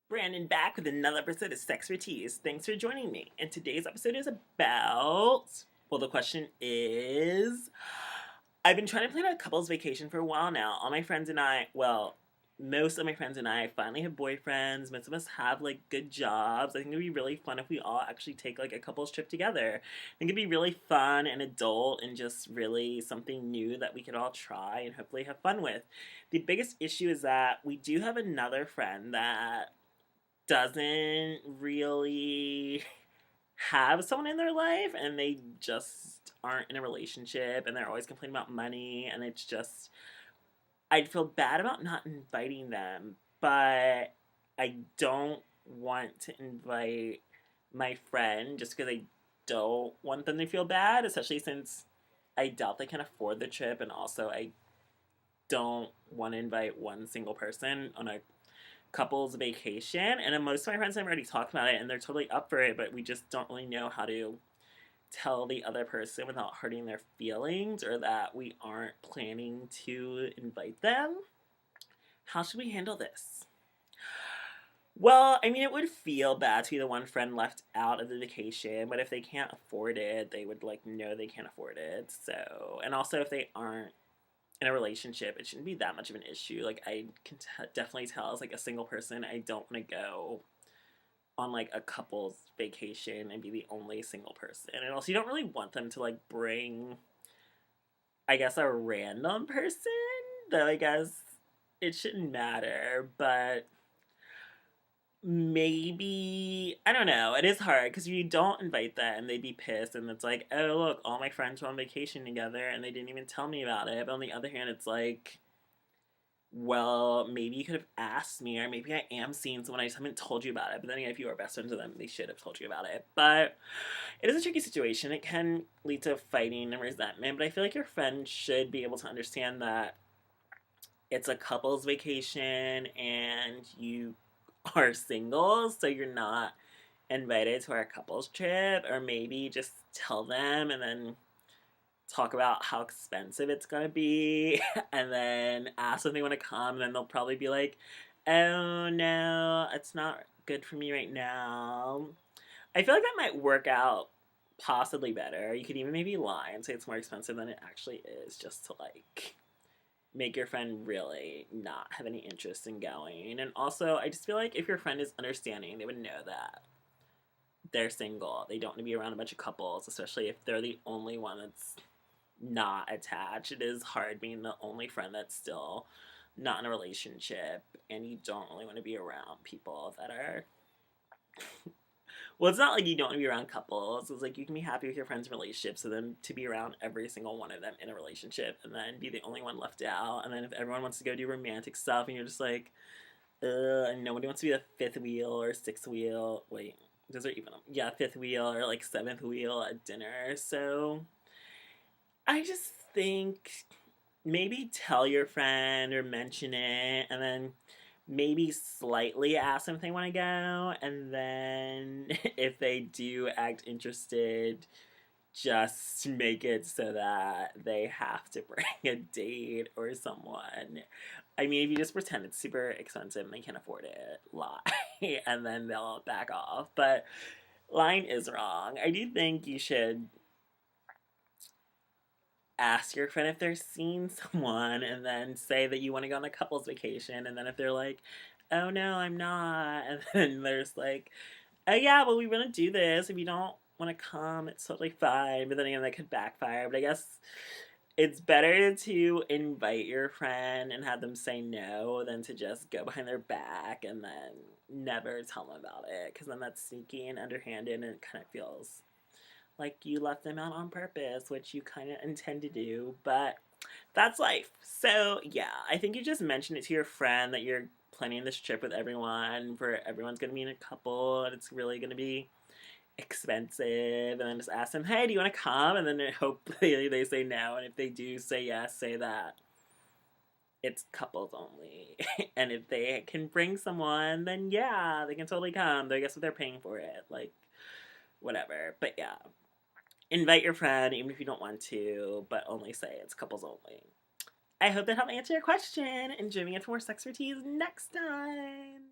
Brandon back with another episode of SexxxPerTease. Thanks for joining me. And today's episode is about. Well, the question is. I've been trying to plan a couple's vacation for a while now. All my friends and I, well, most of my friends and I finally have boyfriends. Most of us have like good jobs. I think it'd be really fun if we all actually take like a couple's trip together. I think it'd be really fun and adult and just really something new that we could all try and hopefully have fun with. The biggest issue is that we do have another friend that doesn't really have someone in their life and they just aren't in a relationship and they're always complaining about money and it's just I'd feel bad about not inviting them, but I don't want to invite my friend just because I don't want them to feel bad, especially since I doubt they can afford the trip and also I don't want to invite one single person on a couples vacation, and most of my friends have already talked about it and they're totally up for it, but we just don't really know how to tell the other person without hurting their feelings or that we aren't planning to invite them. How should we handle this? Well, I mean, it would feel bad to be the one friend left out of the vacation, but if they can't afford it, they would like know they can't afford it. So, and also if they aren't in a relationship, it shouldn't be that much of an issue. Like I can definitely tell as like a single person, I don't want to go on like a couple's vacation and be the only single person. And also, you don't really want them to like bring, I guess, a random person. Though I guess it shouldn't matter, but maybe I don't know. It is hard because if you don't invite them, they'd be pissed, and it's like, oh look, all my friends were on vacation together, and they didn't even tell me about it. But on the other hand, it's like, well, maybe you could have asked me, or maybe I am seeing someone I just haven't told you about it. But then again, if you are best friends with them, they should have told you about it. But it is a tricky situation. It can lead to fighting and resentment. But I feel like your friend should be able to understand that it's a couple's vacation and you are single, so you're not invited to our couple's trip, or maybe just tell them and then talk about how expensive it's gonna be and then ask if they want to come, and then they'll probably be like, oh no, it's not good for me right now. I feel like that might work out possibly better. You could even maybe lie and say it's more expensive than it actually is, just to like make your friend really not have any interest in going. And also, I just feel like if your friend is understanding, they would know that they're single. They don't want to be around a bunch of couples, especially if they're the only one that's not attached. It is hard being the only friend that's still not in a relationship, and you don't really want to be around people that are. Well, it's not like you don't want to be around couples. It's like you can be happy with your friends' relationships, and then to be around every single one of them in a relationship, and then be the only one left out. And then if everyone wants to go do romantic stuff, and you're just like, and nobody wants to be the fifth wheel or sixth wheel. Wait, those are even fifth wheel or like seventh wheel at dinner. So I just think maybe tell your friend or mention it, and then maybe slightly ask them if they want to go, and then if they do act interested, just make it so that they have to bring a date or someone. I mean, if you just pretend it's super expensive and they can't afford it, lie, and then they'll back off. But lying is wrong. I do think you should ask your friend if they're seeing someone and then say that you want to go on a couple's vacation, and then if they're like, oh no, I'm not, and then there's like, oh yeah, well we want to do this, if you don't want to come it's totally fine, but then again that could backfire. But I guess it's better to invite your friend and have them say no than to just go behind their back and then never tell them about it, because then that's sneaky and underhanded and it kind of feels like you left them out on purpose, which you kind of intend to do, but that's life. So, yeah, I think you just mention it to your friend that you're planning this trip with everyone, where everyone's going to be in a couple, and it's really going to be expensive, and then just ask them, hey, do you want to come? And then hopefully they say no, and if they do say yes, say that it's couples only. And if they can bring someone, then yeah, they can totally come. I guess if they're paying for it, like, whatever. But yeah, invite your friend even if you don't want to, but only say it's couples only. I hope that helped answer your question, and join me for more SexxPerTease next time.